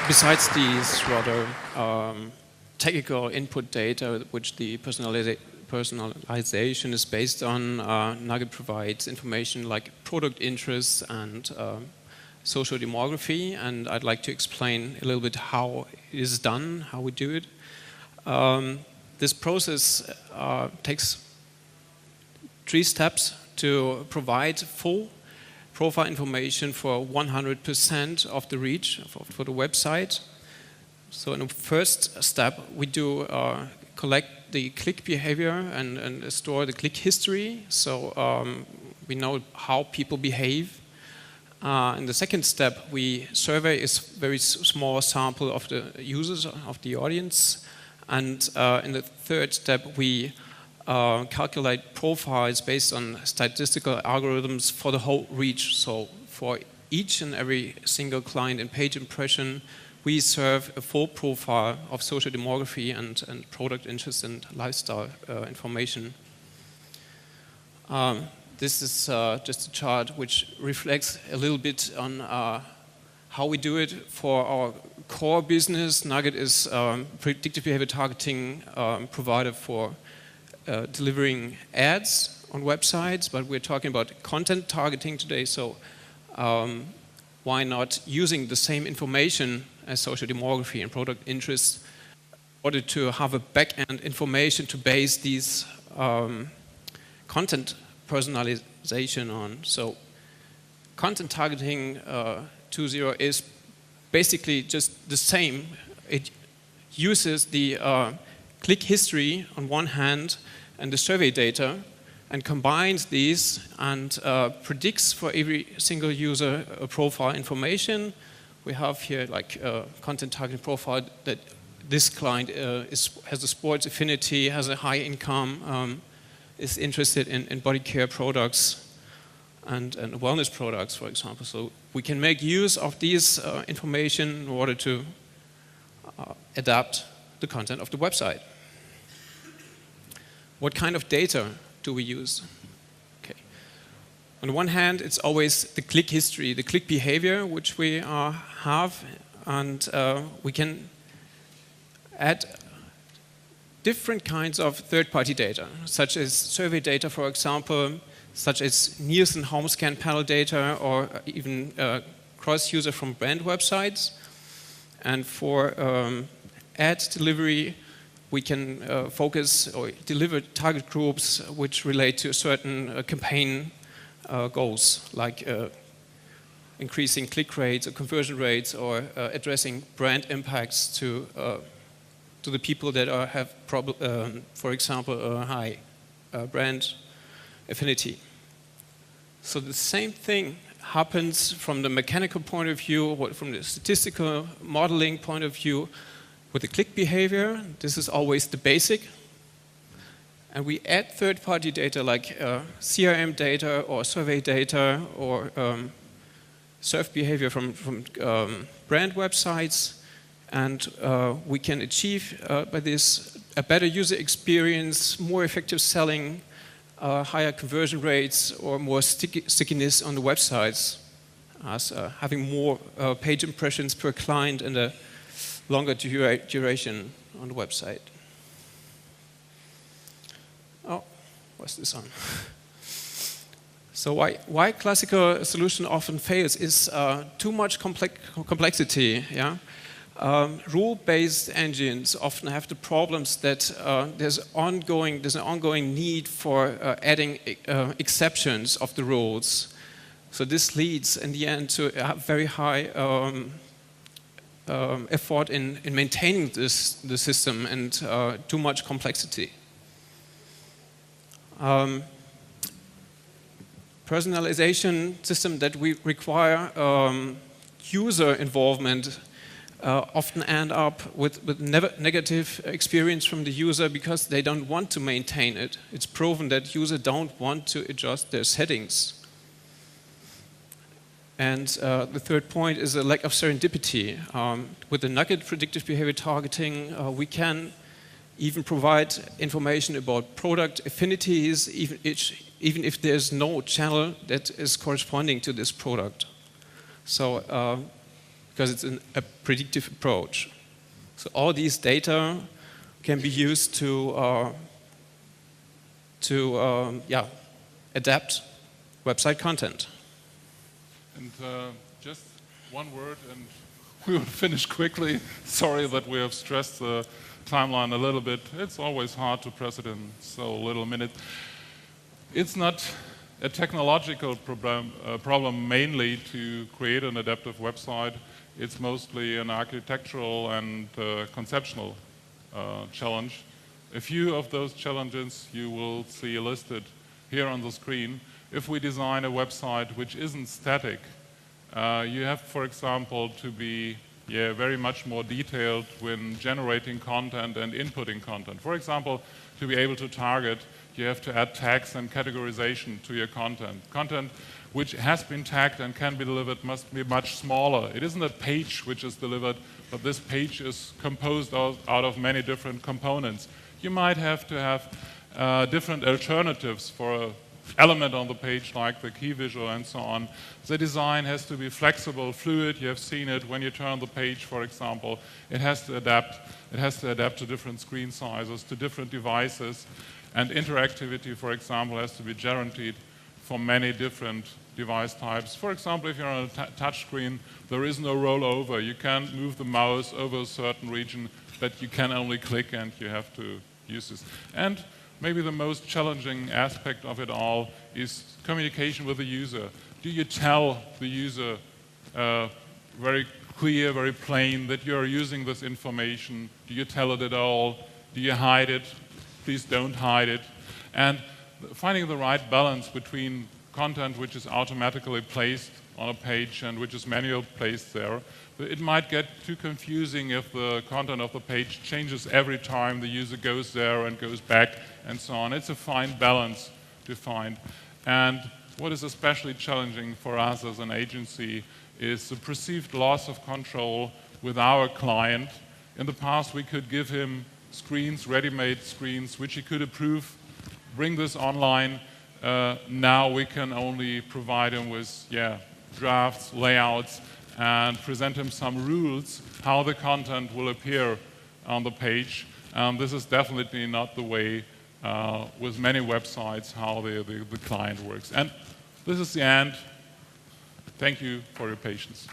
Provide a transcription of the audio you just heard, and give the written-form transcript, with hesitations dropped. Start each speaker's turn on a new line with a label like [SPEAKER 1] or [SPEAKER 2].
[SPEAKER 1] besides these rather technical input data, which the personalization is based on, Nugget provides information like product interests and social demography, and I'd like to explain a little bit how it is done, how we do it. This process takes 3 steps to provide full profile information for 100% of the reach for the website. So in the first step, we do collect the click behavior and store the click history, so we know how people behave. In the second step, we survey a very small sample of the users, of the audience. And in the third step, we calculate profiles based on statistical algorithms for the whole reach. So for each and every single client and page impression, we serve a full profile of social demography and product interest and lifestyle information. This is just a chart which reflects a little bit on how we do it for our core business. Nugget is predictive behavior targeting provider for delivering ads on websites, but we're talking about content targeting today, so why not using the same information as social demography and product interests in order to have a back-end information to base these content personalization on. So content targeting 2.0 is basically just the same. It uses the click history on one hand and the survey data and combines these and predicts for every single user a profile information. We have here like a content targeting profile that this client has a sports affinity, has a high income, is interested in body care products and wellness products, for example. So we can make use of these information in order to adapt the content of the website. What kind of data do we use? Okay. On the one hand, it's always the click history, the click behavior, which we have, and we can add different kinds of third-party data, such as survey data, for example, such as Nielsen home scan panel data, or even cross-user from brand websites. And for ad delivery, we can focus or deliver target groups which relate to certain campaign goals, like increasing click rates or conversion rates, or addressing brand impacts to the people that have, for example, a high brand affinity. So the same thing happens from the mechanical point of view, or from the statistical modeling point of view, with the click behavior. This is always the basic. And we add third-party data like CRM data or survey data or surf behavior from brand websites. And we can achieve by this a better user experience, more effective selling, higher conversion rates, or more stickiness on the websites, as having more page impressions per client and a longer duration on the website. Oh, what's this on? So why classical solution often fails is too much complexity. Yeah? Rule-based engines often have the problems that there's an ongoing need for adding exceptions of the rules. So this leads in the end to a very high effort in maintaining the system and too much complexity. Personalization system that we require user involvement often end up with negative experience from the user because they don't want to maintain it. It's proven that users don't want to adjust their settings. And the third point is a lack of serendipity. With the Nugget predictive behavior targeting, we can even provide information about product affinities, even if there's no channel that is corresponding to this product. So because it's a predictive approach. So all these data can be used to adapt website content.
[SPEAKER 2] And just one word, and we will finish quickly. Sorry that we have stressed the timeline a little bit. It's always hard to press it in so little minutes. It's not a technological problem mainly to create an adaptive website. It's mostly an architectural and conceptual challenge. A few of those challenges you will see listed here on the screen. If we design a website which isn't static, you have, for example, to be very much more detailed when generating content and inputting content. For example, to be able to target, you have to add tags and categorization to your content. Content which has been tagged and can be delivered must be much smaller. It isn't a page which is delivered, but this page is composed out of many different components. You might have to have different alternatives for an element on the page, like the key visual and so on. The design has to be flexible, fluid. You have seen it when you turn the page, for example. It has to adapt. It has to adapt to different screen sizes, to different devices. And interactivity, for example, has to be guaranteed for many different device types. For example, if you're on a touch screen, there is no rollover. You can't move the mouse over a certain region, but you can only click, and you have to use this. And maybe the most challenging aspect of it all is communication with the user. Do you tell the user very clear, very plain that you're using this information? Do you tell it at all? Do you hide it? Please don't hide it. And finding the right balance between content which is automatically placed on a page and which is manually placed there. It might get too confusing if the content of the page changes every time the user goes there and goes back and so on. It's a fine balance to find. And what is especially challenging for us as an agency is the perceived loss of control with our client. In the past, we could give him screens, ready-made screens, which he could approve, bring this online. Now we can only provide him with drafts, layouts, and present him some rules how the content will appear on the page. This is definitely not the way with many websites how the client works. And this is the end. Thank you for your patience.